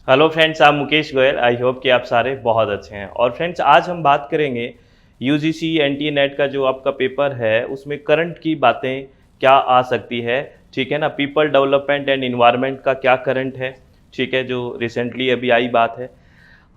Hello friends, आप Mukesh Goyal. I hope कि आप सारे बहुत अच्छे हैं। और फ्रेंड्स, आज हम बात करेंगे यूजीसी एनटीए नेट का जो आपका पेपर है उसमें करंट की बातें क्या आ सकती है। ठीक है ना। पीपल डेवलपमेंट एंड इन्वायरमेंट का क्या करंट है, ठीक है, जो रिसेंटली अभी आई बात है।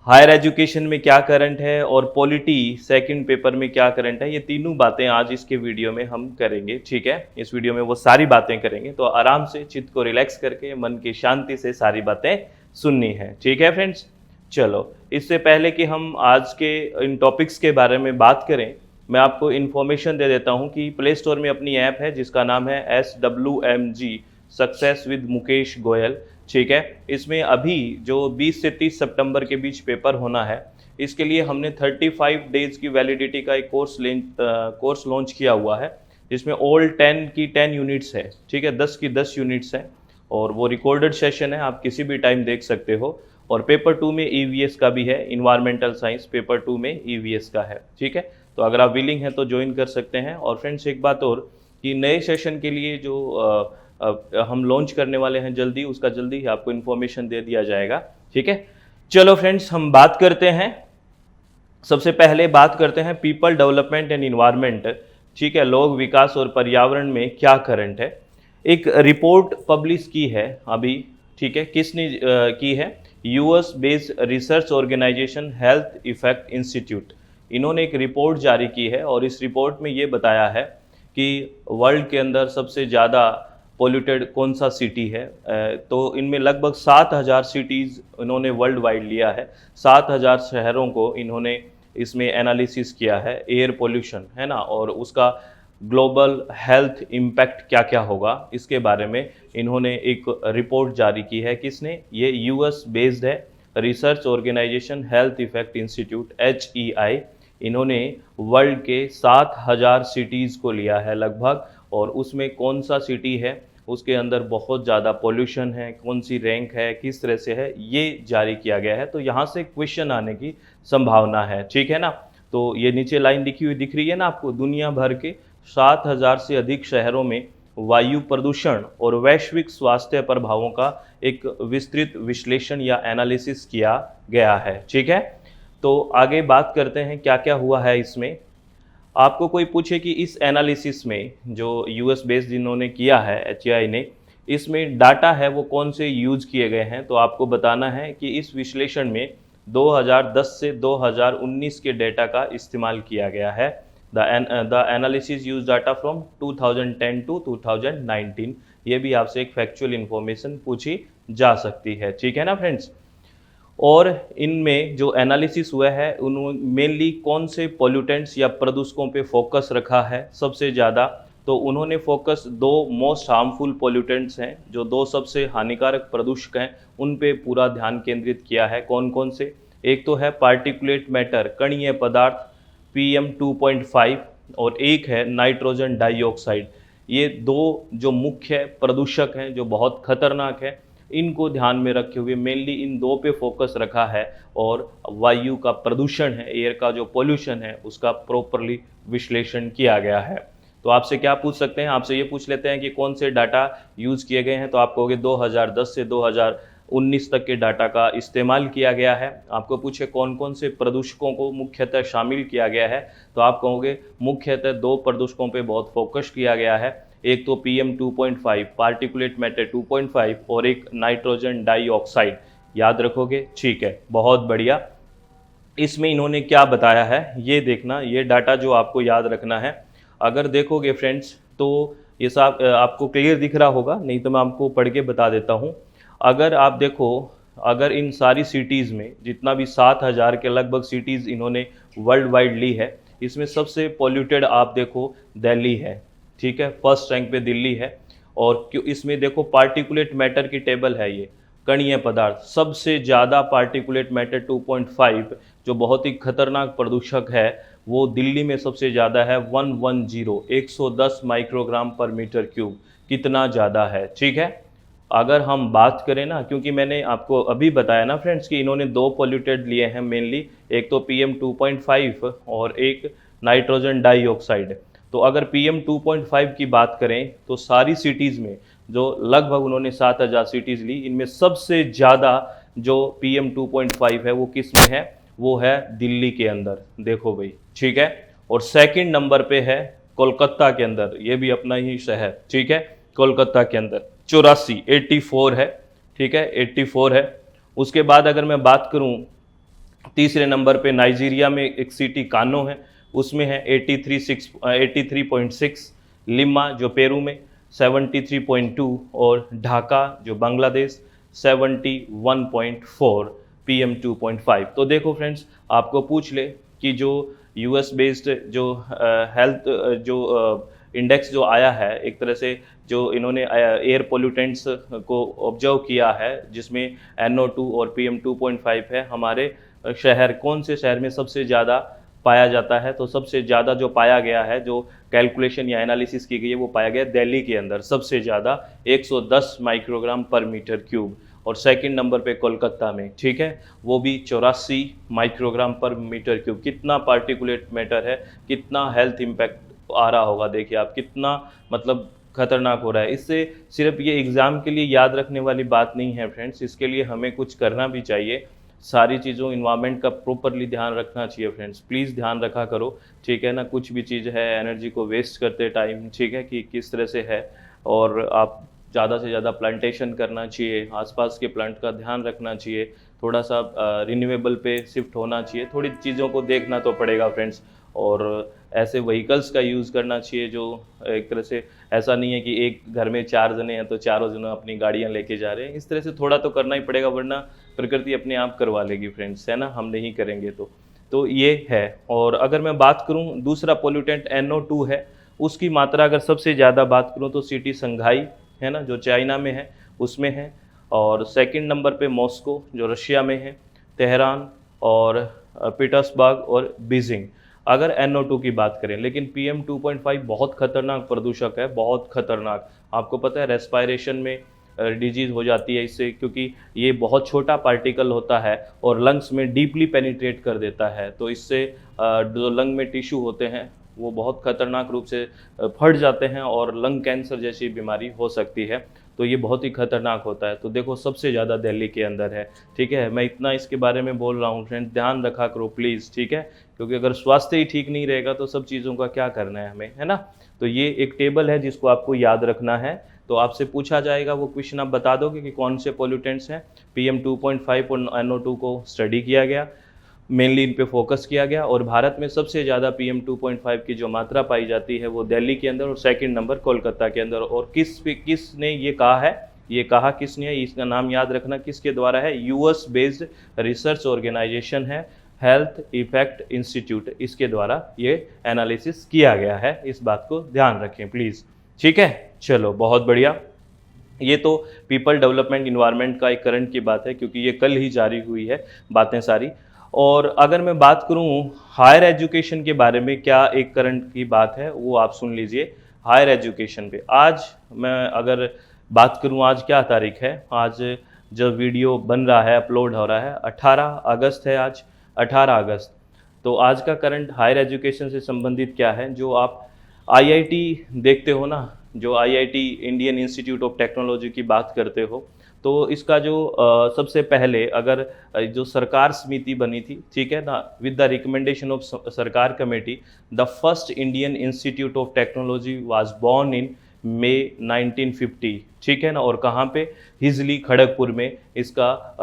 हायर एजुकेशन में क्या करंट है और पॉलिटी सेकंड पेपर में क्या करंट है। ये तीनों बातें आज इसके वीडियो में हम करेंगे। ठीक है, इस वीडियो में वो सारी बातें करेंगे, तो आराम से चित्त को रिलैक्स करके मन की शांति से सारी बातें सुननी है। ठीक है फ्रेंड्स, चलो इससे पहले कि हम आज के इन टॉपिक्स के बारे में बात करें, मैं आपको इन्फॉर्मेशन दे देता हूं कि प्ले स्टोर में अपनी ऐप है जिसका नाम है SWMG success with Mukesh Goyal. ठीक है, इसमें अभी जो 20 से 30 सितंबर के बीच पेपर होना है, इसके लिए हमने 35 डेज की वैलिडिटी का एक कोर्स लॉन्च किया हुआ है, जिसमें ऑल 10 की 10 यूनिट्स है। ठीक है, 10 की 10 यूनिट्स हैं और वो रिकॉर्डेड सेशन है, आप किसी भी टाइम देख सकते हो। और पेपर 2 में ईवीएस का भी है, इन्वायरमेंटल साइंस पेपर 2 में ईवीएस का है। ठीक है, तो अगर आप विलिंग हैं तो ज्वाइन कर सकते हैं। और फ्रेंड्स, एक बात और कि नए सेशन के लिए जो हम लॉन्च करने वाले हैं जल्दी, उसका जल्दी ही आपको इन्फॉर्मेशन दे दिया जाएगा। ठीक है, चलो फ्रेंड्स, हम बात करते हैं। सबसे पहले बात करते हैं पीपल डेवलपमेंट एंड इन्वायरमेंट। ठीक है, लोग विकास और पर्यावरण में क्या करंट है। एक रिपोर्ट पब्लिश की है अभी। ठीक है, किसने की है? US based research organisation health effect institute. इन्होंने एक रिपोर्ट जारी की है और इस रिपोर्ट में ये बताया है कि वर्ल्ड के अंदर सबसे ज़्यादा पोल्यूटेड कौन सा सिटी है। तो इनमें लगभग 7,000 सिटीज़ इन्होंने वर्ल्ड वाइड लिया है। 7,000 शहरों को इन्होंने इसमें एनालिसिस किया है, एयर पोल्यूशन है ना, और उसका ग्लोबल हेल्थ इम्पैक्ट क्या क्या होगा, इसके बारे में इन्होंने एक रिपोर्ट जारी की है। किसने? ये यूएस बेस्ड है, research organisation health effect institute HEI। इन्होंने वर्ल्ड के 7,000 सिटीज़ को लिया है लगभग, और उसमें कौन सा सिटी है उसके अंदर बहुत ज़्यादा पोल्यूशन है, कौन सी रैंक है, किस तरह से है, ये जारी किया गया है। तो यहाँ से क्वेश्चन आने की संभावना है। ठीक है ना। तो ये नीचे लाइन दिखी हुई दिख रही है ना आपको, दुनिया भर के 7,000 से अधिक शहरों में वायु प्रदूषण और वैश्विक स्वास्थ्य प्रभावों का एक विस्तृत विश्लेषण या एनालिसिस किया गया है। ठीक है, तो आगे बात करते हैं क्या क्या हुआ है इसमें। आपको कोई पूछे कि इस एनालिसिस में जो यूएस बेस्ड जिन्होंने किया है HEI ने, इसमें डाटा है वो कौन से यूज किए गए हैं, तो आपको बताना है कि इस विश्लेषण में 2010 से 2019 के डेटा का इस्तेमाल किया गया है। The analysis use data from 2010 to 2019। ये भी आपसे एक फैक्चुअल इंफॉर्मेशन पूछी जा सकती है। ठीक है ना फ्रेंड्स। और इनमें जो एनालिसिस हुआ है उन्होंने मेनली कौन से पोल्यूटेंट्स या प्रदूषकों पे फोकस रखा है सबसे ज़्यादा। तो उन्होंने फोकस दो मोस्ट हार्मफुल पोल्यूटेंट्स हैं, जो दो सबसे हानिकारक प्रदूषक हैं, उन पे पूरा ध्यान केंद्रित किया है। कौन कौन से? एक तो है पार्टिकुलेट मैटर, कणीय पदार्थ PM2.5, और एक है नाइट्रोजन डाइऑक्साइड। ये दो जो मुख्य प्रदूषक हैं जो बहुत खतरनाक है, इनको ध्यान में रखे हुए मेनली इन दो पे फोकस रखा है। और वायु का प्रदूषण है, एयर का जो पोल्यूशन है, उसका प्रॉपरली विश्लेषण किया गया है। तो आपसे क्या पूछ सकते हैं? आपसे ये पूछ लेते हैं कि कौन से डाटा यूज़ किए गए हैं, तो आप कहोगे 2010 से 2019 तक के डाटा का इस्तेमाल किया गया है। आपको पूछे कौन कौन से प्रदूषकों को मुख्यतः शामिल किया गया है, तो आप कहोगे मुख्यतः दो प्रदूषकों पे बहुत फोकस किया गया है। एक तो PM2.5 पार्टिकुलेट मैटर 2.5, और एक नाइट्रोजन डाइऑक्साइड। याद रखोगे? ठीक है, बहुत बढ़िया। इसमें इन्होंने क्या बताया है ये देखना, ये डाटा जो आपको याद रखना है। अगर देखोगे फ्रेंड्स तो ये सब आपको क्लियर दिख रहा होगा, नहीं तो मैं आपको पढ़ के बता देता हूँ। अगर आप देखो, अगर इन सारी सिटीज़ में जितना भी 7,000 के लगभग सिटीज़ इन्होंने वर्ल्ड वाइड ली है, इसमें सबसे पॉल्यूटेड आप देखो दिल्ली है। ठीक है, फर्स्ट रैंक पे दिल्ली है। और क्यों इसमें देखो पार्टिकुलेट मैटर की टेबल है, ये कणीय पदार्थ सबसे ज़्यादा पार्टिकुलेट मैटर 2.5 जो बहुत ही खतरनाक प्रदूषक है, वो दिल्ली में सबसे ज़्यादा है 110 माइक्रोग्राम पर मीटर क्यूब। कितना ज़्यादा है। ठीक है, अगर हम बात करें ना, क्योंकि मैंने आपको अभी बताया ना फ्रेंड्स कि इन्होंने दो पोल्यूटेड लिए हैं मेनली, एक तो PM2.5 और एक नाइट्रोजन डाइऑक्साइड। तो अगर PM2.5 की बात करें तो सारी सिटीज़ में जो लगभग उन्होंने 7,000 सिटीज़ ली, इनमें सबसे ज़्यादा जो PM 2.5 है वो किस में है, वो है दिल्ली के अंदर, देखो भाई, ठीक है। और सेकंड नंबर पे है कोलकाता के अंदर, ये भी अपना ही शहर, ठीक है, कोलकाता के अंदर 84, 84 है, ठीक है, 84 है। उसके बाद अगर मैं बात करूं, तीसरे नंबर पे नाइजीरिया में एक सिटी कानो है, उसमें है 83.6, लिमा जो पेरू में 73.2, और ढाका जो बांग्लादेश 71.4 PM 2.5। तो देखो फ्रेंड्स, आपको पूछ ले कि जो US बेस्ड जो हेल्थ जो इंडेक्स जो आया है, एक तरह से जो इन्होंने एयर पोल्यूटेंट्स को ऑब्जर्व किया है, जिसमें NO2 और PM 2.5 है, हमारे शहर कौन से शहर में सबसे ज़्यादा पाया जाता है, तो सबसे ज़्यादा जो पाया गया है, जो कैलकुलेशन या एनालिसिस की गई है, वो पाया गया दिल्ली के अंदर सबसे ज़्यादा 110 माइक्रोग्राम पर मीटर क्यूब, और सेकंड नंबर पे कोलकाता में, ठीक है, वो भी 84 माइक्रोग्राम पर मीटर क्यूब। कितना पार्टिकुलेट मैटर है, कितना हेल्थ इम्पैक्ट आ रहा होगा, देखिए आप, कितना मतलब खतरनाक हो रहा है। इससे सिर्फ ये एग्ज़ाम के लिए याद रखने वाली बात नहीं है फ्रेंड्स, इसके लिए हमें कुछ करना भी चाहिए, सारी चीज़ों इन्वायरमेंट का प्रॉपरली ध्यान रखना चाहिए फ्रेंड्स, प्लीज़ ध्यान रखा करो, ठीक है ना। कुछ भी चीज़ है एनर्जी को वेस्ट करते टाइम, ठीक है, कि किस तरह से है, और आप ज़्यादा से ज़्यादा प्लांटेशन करना चाहिए, आसपास के प्लांट का ध्यान रखना चाहिए, थोड़ा सा रिन्यूएबल पे शिफ्ट होना चाहिए, थोड़ी चीज़ों को देखना तो पड़ेगा फ्रेंड्स। और ऐसे व्हीकल्स का यूज़ करना चाहिए जो एक तरह से, ऐसा नहीं है कि एक घर में 4 जने हैं तो चारों जने अपनी गाड़ियां लेके जा रहे हैं, इस तरह से थोड़ा तो करना ही पड़ेगा, वरना प्रकृति अपने आप करवा लेगी फ्रेंड्स, है ना, हम नहीं करेंगे तो ये है। और अगर मैं बात करूं, दूसरा पोल्यूटेंट NO2 है, उसकी मात्रा अगर सबसे ज़्यादा बात करूं तो सिटी संघाई है ना, जो चाइना में है, उसमें है। और सेकंड नंबर पे मॉस्को जो रशिया में है, तेहरान और पीटर्सबर्ग और बीजिंग, अगर NO2 की बात करें। लेकिन PM 2.5 बहुत खतरनाक प्रदूषक है, बहुत खतरनाक। आपको पता है रेस्पायरेशन में डिजीज़ हो जाती है इससे, क्योंकि ये बहुत छोटा पार्टिकल होता है और लंग्स में डीपली पेनिट्रेट कर देता है, तो इससे जो लंग में टिश्यू होते हैं वो बहुत खतरनाक रूप से फट जाते हैं और लंग कैंसर जैसी बीमारी हो सकती है, तो ये बहुत ही खतरनाक होता है। तो देखो सबसे ज़्यादा दिल्ली के अंदर है, ठीक है। मैं इतना इसके बारे में बोल रहा हूँ फ्रेंड, ध्यान रखा करो प्लीज़, ठीक है, क्योंकि अगर स्वास्थ्य ही ठीक नहीं रहेगा तो सब चीज़ों का क्या करना है हमें, है ना। तो ये एक टेबल है जिसको आपको याद रखना है, तो आपसे पूछा जाएगा वो क्वेश्चन, आप बता दोगे कि कौन से पोल्यूटेंट्स हैं। PM 2.5 और NO2 को स्टडी किया गया, मेनली इन पे फोकस किया गया, और भारत में सबसे ज़्यादा PM 2.5 की जो मात्रा पाई जाती है वो दिल्ली के अंदर, और सेकंड नंबर कोलकाता के अंदर। और किसने ये कहा है, ये कहा किसने है, इसका नाम याद रखना, किसके द्वारा है, US बेस्ड रिसर्च ऑर्गेनाइजेशन है, हेल्थ इफेक्ट इंस्टीट्यूट, इसके द्वारा ये एनालिसिस किया गया है, इस बात को ध्यान रखें प्लीज़, ठीक है। चलो बहुत बढ़िया, ये तो पीपल डेवलपमेंट इन्वायरमेंट का एक करंट की बात है, क्योंकि ये कल ही जारी हुई है बातें सारी। और अगर मैं बात करूं हायर एजुकेशन के बारे में, क्या एक करंट की बात है, वो आप सुन लीजिए। हायर एजुकेशन पे आज मैं अगर बात करूं, आज क्या तारीख है, आज जब वीडियो बन रहा है, अपलोड हो रहा है, 18 अगस्त है आज, 18 अगस्त। तो आज का करंट हायर एजुकेशन से संबंधित क्या है, जो आप IIT देखते हो ना, जो IIT Indian institute of technology की बात करते हो, तो इसका जो सबसे पहले अगर जो सरकार समिति बनी थी, ठीक है ना, with the recommendation of Sarkar committee, the first Indian institute of technology was born in May 1950, ठीक है ना। और कहाँ पे, हिजली खड़गपुर में इसका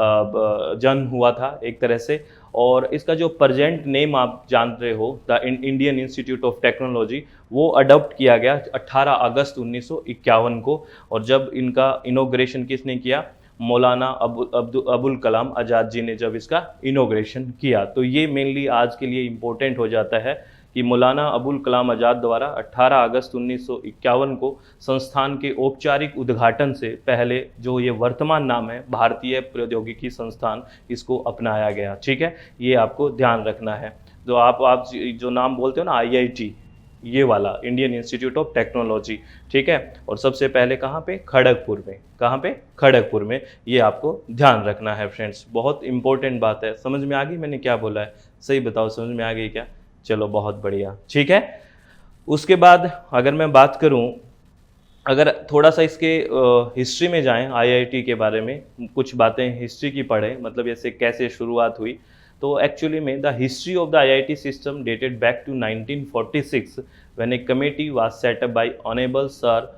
जन्म हुआ था एक तरह से। और इसका जो प्रेजेंट नेम आप जान रहे हो, the Indian institute of technology, वो अडॉप्ट किया गया 18 अगस्त 1951 को। और जब इनका इनोग्रेशन किसने किया, मौलाना अबुल कलाम आज़ाद जी ने जब इसका इनोग्रेशन किया। तो ये मेनली आज के लिए इम्पोर्टेंट हो जाता है कि मौलाना अबुल कलाम आज़ाद द्वारा 18 अगस्त 1951 को संस्थान के औपचारिक उद्घाटन से पहले जो ये वर्तमान नाम है भारतीय प्रौद्योगिकी संस्थान, इसको अपनाया गया, ठीक है। ये आपको ध्यान रखना है। जो आप जो नाम बोलते हो ना IIT, ये वाला इंडियन इंस्टीट्यूट ऑफ टेक्नोलॉजी, ठीक है। और सबसे पहले कहाँ पे, खड़गपुर में, कहाँ पे, खड़गपुर में। ये आपको ध्यान रखना है फ्रेंड्स, बहुत इंपॉर्टेंट बात है। समझ में आ गई मैंने क्या बोला है, सही बताओ, समझ में आ गई क्या? चलो बहुत बढ़िया, ठीक है। उसके बाद अगर मैं बात करूं अगर थोड़ा सा इसके हिस्ट्री में जाएं, आईआईटी के बारे में कुछ बातें हिस्ट्री की पढ़ें, मतलब जैसे कैसे शुरुआत हुई, तो एक्चुअली में the history of the IIT system dated back to 1946 when a committee was set up by honourable sir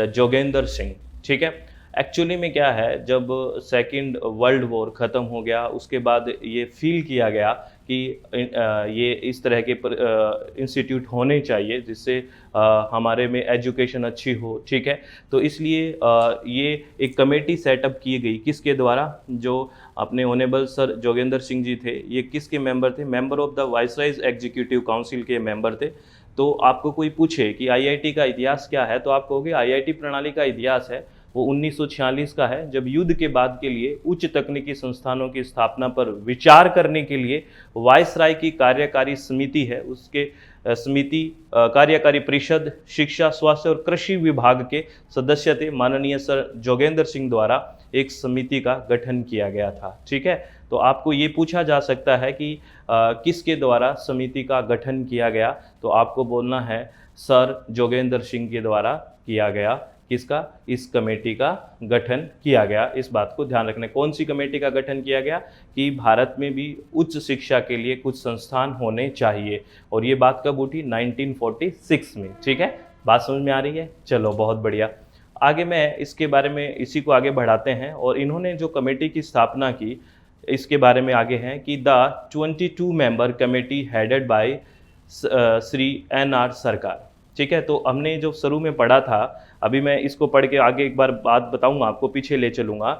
Jogendra Singh. ठीक है, एक्चुअली में क्या है, जब सेकंड वर्ल्ड वॉर ख़त्म हो गया उसके बाद ये फील किया गया कि ये इस तरह के इंस्टीट्यूट होने चाहिए जिससे हमारे में एजुकेशन अच्छी हो। ठीक है, तो इसलिए ये एक कमेटी सेटअप की गई, किसके द्वारा, जो अपने ऑनरेबल सर जोगेंद्र सिंह जी थे, ये किसके मेंबर थे, member of the viceroy's executive council के मेंबर थे। तो आपको कोई पूछे कि आईआईटी का इतिहास क्या है, तो आप कहोगे आईआईटी प्रणाली का इतिहास है वो 1946 का है, जब युद्ध के बाद के लिए उच्च तकनीकी संस्थानों की स्थापना पर विचार करने के लिए वायसराय की कार्यकारी समिति है, उसके समिति कार्यकारी परिषद शिक्षा, स्वास्थ्य और कृषि विभाग के सदस्य थे माननीय सर जोगेंद्र सिंह द्वारा एक समिति का गठन किया गया था। ठीक है, तो आपको ये पूछा जा सकता है कि किसके द्वारा समिति का गठन किया गया, तो आपको बोलना है सर जोगेंद्र सिंह के द्वारा किया गया। किसका, इस कमेटी का गठन किया गया। इस बात को ध्यान रखना, कौन सी कमेटी का गठन किया गया, कि भारत में भी उच्च शिक्षा के लिए कुछ संस्थान होने चाहिए, और ये बात कब उठी, 1946 में। ठीक है, बात समझ में आ रही है, चलो बहुत बढ़िया। आगे मैं इसके बारे में इसी को आगे बढ़ाते हैं, और इन्होंने जो कमेटी की स्थापना की इसके बारे में आगे हैं कि the 22 member committee headed by Shri NR सरकार। ठीक है, तो हमने जो शुरू में पढ़ा था, अभी मैं इसको पढ़ के आगे एक बार बात बताऊंगा, आपको पीछे ले चलूंगा,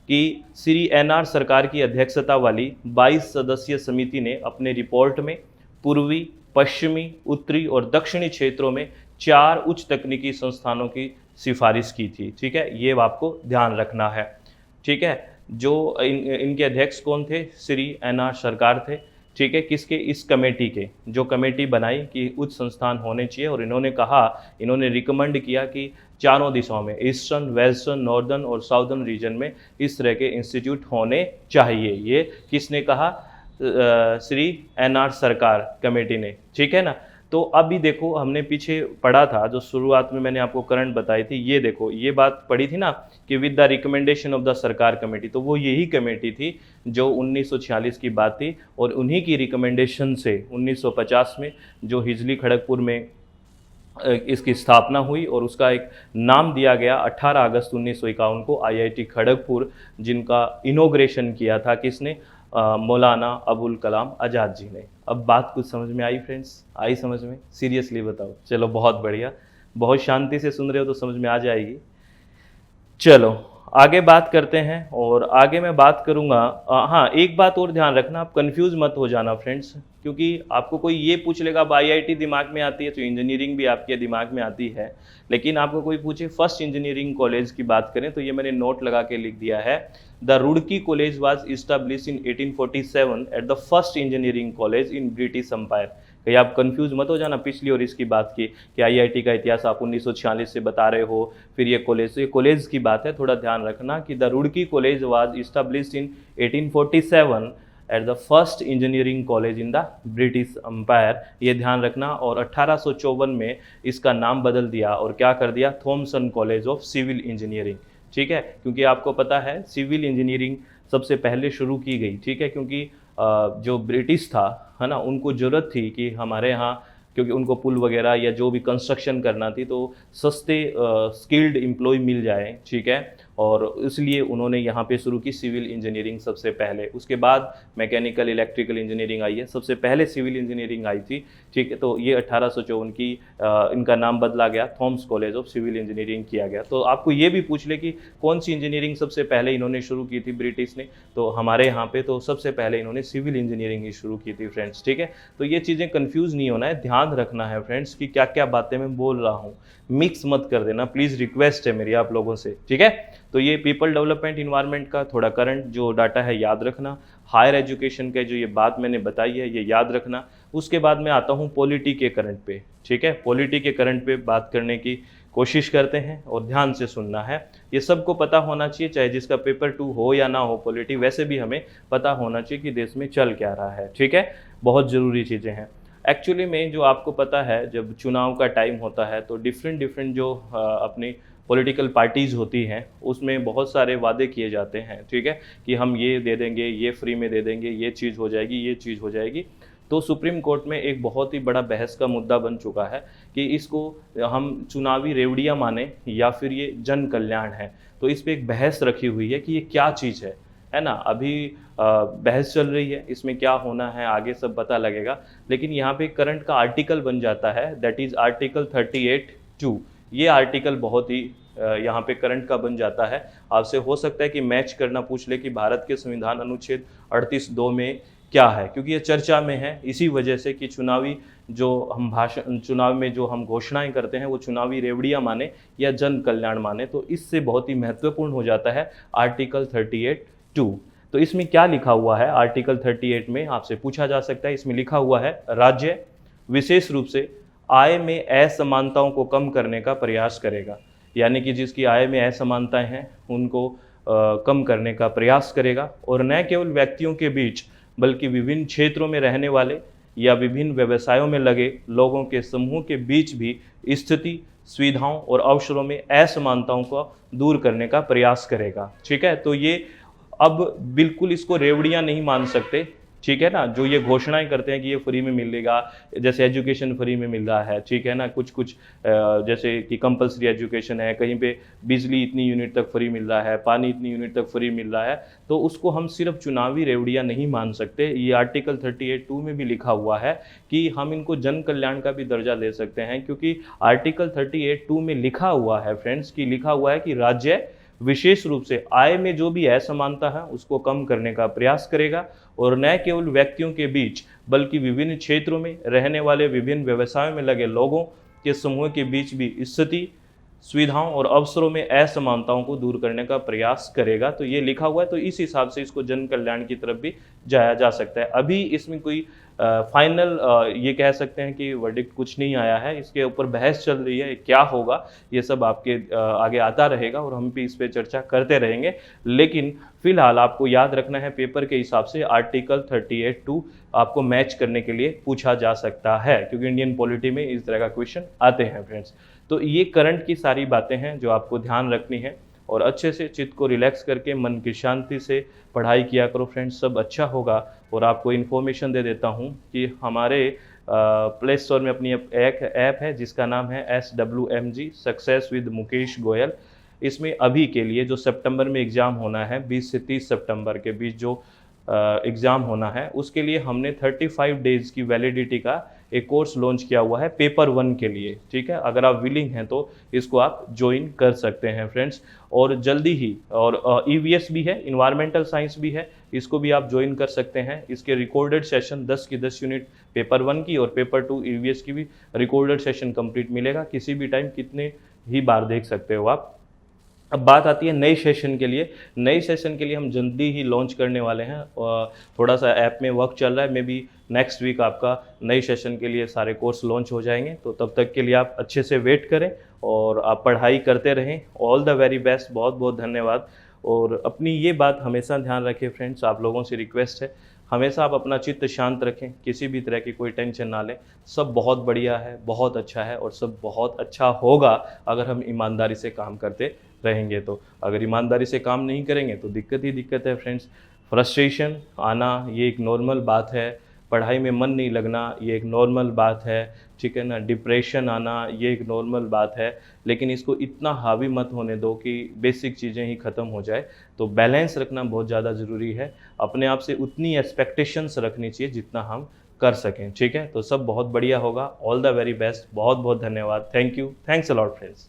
कि श्री NR सरकार की अध्यक्षता वाली 22 सदस्यीय समिति ने अपने रिपोर्ट में पूर्वी, पश्चिमी, उत्तरी और दक्षिणी क्षेत्रों में 4 उच्च तकनीकी संस्थानों की सिफारिश की थी। ठीक है, ये आपको ध्यान रखना है। ठीक है, जो इनके अध्यक्ष कौन थे, श्री NR सरकार थे। ठीक है, किसके, इस कमेटी के, जो कमेटी बनाई कि उच्च संस्थान होने चाहिए, और इन्होंने कहा, इन्होंने रिकमेंड किया कि चारों दिशाओं में, ईस्टर्न, वेस्टर्न, नॉर्दर्न और साउदर्न रीजन में इस तरह के इंस्टीट्यूट होने चाहिए। ये किसने कहा, श्री NR सरकार कमेटी ने। ठीक है ना, तो अभी देखो हमने पीछे पढ़ा था, जो शुरुआत में मैंने आपको करंट बताई थी, ये देखो ये बात पढ़ी थी ना कि with the recommendation of the सरकार कमेटी, तो वो यही कमेटी थी जो 1946 की बात थी, और उन्हीं की रिकमेंडेशन से 1950 में जो हिजली खड़गपुर में इसकी स्थापना हुई, और उसका एक नाम दिया गया 18 अगस्त 1951 को IIT खड़गपुर, जिनका इनॉग्रेशन किया था किसने, मौलाना अबुल कलाम आज़ाद जी ने। अब बात कुछ समझ में आई फ्रेंड्स, आई समझ में, सीरियसली बताओ, चलो बहुत बढ़िया, बहुत शांति से सुन रहे हो तो समझ में आ जाएगी। चलो आगे बात करते हैं, और आगे मैं बात करूंगा, हाँ एक बात और ध्यान रखना, आप कंफ्यूज मत हो जाना फ्रेंड्स, क्योंकि आपको कोई ये पूछ लेगा अब IIT दिमाग में आती है तो इंजीनियरिंग भी आपके दिमाग में आती है, लेकिन आपको कोई पूछे फर्स्ट इंजीनियरिंग कॉलेज की बात करें, तो ये मैंने नोट लगा के लिख दिया है, the Roorkee college was establish in 1847 at the first engineering college in British empire. कहीं आप कंफ्यूज मत हो जाना पिछली और इसकी बात की कि IIT का इतिहास आप 1946 से बता रहे हो, फिर ये कॉलेज की बात है, थोड़ा ध्यान रखना कि the Roorkee college was established in 1847 at the first engineering college in the British empire, ये ध्यान रखना। और 1854 में इसका नाम बदल दिया और क्या कर दिया, Thomson college of civil engineering. ठीक है, क्योंकि आपको पता है सिविल इंजीनियरिंग सबसे पहले शुरू की गई। ठीक है, क्योंकि जो ब्रिटिश था, है ना, उनको ज़रूरत थी कि हमारे यहाँ, क्योंकि उनको पुल वगैरह या जो भी कंस्ट्रक्शन करना थी तो सस्ते स्किल्ड एम्प्लॉय मिल जाए। ठीक है, और इसलिए उन्होंने यहाँ पे शुरू की सिविल इंजीनियरिंग सबसे पहले, उसके बाद मैकेनिकल इलेक्ट्रिकल इंजीनियरिंग आई है, सबसे पहले सिविल इंजीनियरिंग आई थी। ठीक है, तो ये 1854 की इनका नाम बदला गया, Thomas college of civil engineering किया गया। तो आपको ये भी पूछ ले कि कौन सी इंजीनियरिंग सबसे पहले इन्होंने शुरू की थी ब्रिटिश ने, तो हमारे यहाँ पे तो सबसे पहले इन्होंने सिविल इंजीनियरिंग ही शुरू की थी फ्रेंड्स। ठीक है, तो ये चीज़ें कन्फ्यूज़ नहीं होना है, ध्यान रखना है फ्रेंड्स कि क्या क्या बातें मैं बोल रहा हूँ, मिक्स मत कर देना प्लीज़, रिक्वेस्ट है मेरी आप लोगों से। ठीक है, तो ये पीपल डेवलपमेंट इन्वायरमेंट का थोड़ा करंट जो डाटा है याद रखना, हायर एजुकेशन का जो ये बात मैंने बताई है ये याद रखना। उसके बाद मैं आता हूँ पॉलिटी के करंट पे। ठीक है, पॉलिटी के करंट पे बात करने की कोशिश करते हैं और ध्यान से सुनना है। ये सबको पता होना चाहिए, चाहे जिसका पेपर 2 हो या ना हो पॉलिटी, वैसे भी हमें पता होना चाहिए कि देश में चल क्या रहा है। ठीक है, बहुत ज़रूरी चीज़ें हैं। एक्चुअली में जो आपको पता है, जब चुनाव का टाइम होता है तो डिफरेंट डिफरेंट जो अपनी पॉलिटिकल पार्टीज़ होती हैं उसमें बहुत सारे वादे किए जाते हैं, ठीक है, कि हम ये दे देंगे, ये फ्री में दे देंगे, ये चीज़ हो जाएगी, ये चीज़ हो जाएगी। तो सुप्रीम कोर्ट में एक बहुत ही बड़ा बहस का मुद्दा बन चुका है कि इसको हम चुनावी रेवड़ियाँ माने या फिर ये जन कल्याण है। तो इस पे एक बहस रखी हुई है कि ये क्या चीज़ है ना? अभी बहस चल रही है, इसमें क्या होना है आगे सब पता लगेगा। लेकिन यहाँ पे करंट का आर्टिकल बन जाता है, दैट इज़ आर्टिकल 38(2). ये आर्टिकल बहुत ही यहाँ पे करंट का बन जाता है। आपसे हो सकता है कि मैच करना पूछ ले कि भारत के संविधान अनुच्छेद 38(2) में क्या है, क्योंकि ये चर्चा में है इसी वजह से कि चुनावी जो हम भाषण, चुनाव में जो हम घोषणाएं करते हैं वो चुनावी रेवड़ियां माने या जन कल्याण माने, तो इससे बहुत ही महत्वपूर्ण हो जाता है आर्टिकल 38(2). तो इसमें क्या लिखा हुआ है आर्टिकल 38 में, आपसे पूछा जा सकता है। इसमें लिखा हुआ है, राज्य विशेष रूप से आय में असमानताओं को कम करने का प्रयास करेगा। यानी कि जिसकी आय में असमानताएं हैं उनको कम करने का प्रयास करेगा, और न केवल व्यक्तियों के बीच बल्कि विभिन्न क्षेत्रों में रहने वाले या विभिन्न व्यवसायों में लगे लोगों के समूह के बीच भी स्थिति, सुविधाओं और अवसरों में असमानताओं को दूर करने का प्रयास करेगा। ठीक है, तो ये अब बिल्कुल इसको रेवड़ियाँ नहीं मान सकते, ठीक है ना। जो ये घोषणाएं करते हैं कि ये फ्री में मिलेगा, जैसे एजुकेशन फ्री में मिल रहा है, ठीक है ना, कुछ कुछ जैसे कि कंपलसरी एजुकेशन है, कहीं पे बिजली इतनी यूनिट तक फ्री मिल रहा है, पानी इतनी यूनिट तक फ्री मिल रहा है, तो उसको हम सिर्फ चुनावी रेवड़ियाँ नहीं मान सकते। ये आर्टिकल 38(2) में भी लिखा हुआ है कि हम इनको जन कल्याण का भी दर्जा दे सकते हैं, क्योंकि आर्टिकल 38(2) में लिखा हुआ है फ्रेंड्स, कि लिखा हुआ है कि राज्य विशेष रूप से आय में जो भी असमानता है उसको कम करने का प्रयास करेगा, और न केवल व्यक्तियों के बीच बल्कि विभिन्न क्षेत्रों में रहने वाले विभिन्न व्यवसायों में लगे लोगों के समूह के बीच भी स्थिति, सुविधाओं और अवसरों में असमानताओं को दूर करने का प्रयास करेगा। तो ये लिखा हुआ है, तो इस हिसाब से इसको जन कल्याण की तरफ भी जाया जा सकता है। अभी इसमें कोई फाइनल ये कह सकते हैं कि वर्डिक्ट कुछ नहीं आया है, इसके ऊपर बहस चल रही है, क्या होगा ये सब आपके आगे आता रहेगा और हम भी इस पर चर्चा करते रहेंगे। लेकिन फिलहाल आपको याद रखना है, पेपर के हिसाब से आर्टिकल 38(2) आपको मैच करने के लिए पूछा जा सकता है, क्योंकि इंडियन पॉलिटी में इस तरह का क्वेश्चन आते हैं फ्रेंड्स। तो ये करंट की सारी बातें हैं जो आपको ध्यान रखनी है, और अच्छे से चित्त को रिलैक्स करके मन की शांति से पढ़ाई किया करो फ्रेंड्स, सब अच्छा होगा। और आपको इन्फॉर्मेशन दे देता हूँ कि हमारे प्ले स्टोर में अपनी एक ऐप है जिसका नाम है SWMG success with Mukesh Goyal. इसमें अभी के लिए जो सितंबर में एग्ज़ाम होना है, 20 से 30 सितंबर के बीच जो एग्ज़ाम होना है, उसके लिए हमने 35 डेज़ की वैलिडिटी का एक कोर्स लॉन्च किया हुआ है पेपर 1 के लिए। ठीक है, अगर आप विलिंग हैं तो इसको आप ज्वाइन कर सकते हैं फ्रेंड्स, और जल्दी ही, और EVS भी है, इन्वायरमेंटल साइंस भी है, इसको भी आप ज्वाइन कर सकते हैं। इसके रिकॉर्डेड सेशन 10 की 10 यूनिट पेपर 1 की और पेपर 2 EVS की भी रिकॉर्डेड सेशन कंप्लीट मिलेगा, किसी भी टाइम कितने ही बार देख सकते हो आप। अब बात आती है नए सेशन के लिए। नए सेशन के लिए हम जल्दी ही लॉन्च करने वाले हैं, और थोड़ा सा ऐप में वर्क चल रहा है, मे बी नेक्स्ट वीक आपका नए सेशन के लिए सारे कोर्स लॉन्च हो जाएंगे। तो तब तक के लिए आप अच्छे से वेट करें और आप पढ़ाई करते रहें। ऑल द वेरी बेस्ट, बहुत बहुत धन्यवाद। और अपनी ये बात हमेशा ध्यान रखें फ्रेंड्स, आप लोगों से रिक्वेस्ट है, हमेशा आप अपना चित्त शांत रखें, किसी भी तरह की कोई टेंशन ना लें। सब बहुत बढ़िया है, बहुत अच्छा है, और सब बहुत अच्छा होगा अगर हम ईमानदारी से काम करते रहेंगे। तो अगर ईमानदारी से काम नहीं करेंगे तो दिक्कत ही दिक्कत है फ्रेंड्स। फ्रस्ट्रेशन आना ये एक नॉर्मल बात है, पढ़ाई में मन नहीं लगना ये एक नॉर्मल बात है, ठीक है ना, डिप्रेशन आना ये एक नॉर्मल बात है, लेकिन इसको इतना हावी मत होने दो कि बेसिक चीज़ें ही ख़त्म हो जाए। तो बैलेंस रखना बहुत ज़्यादा ज़रूरी है, अपने आप से उतनी एक्सपेक्टेशंस रखनी चाहिए जितना हम कर सकें, ठीक है। तो सब बहुत बढ़िया होगा। ऑल द वेरी बेस्ट, बहुत बहुत धन्यवाद। Thank you, thanks a lot friends.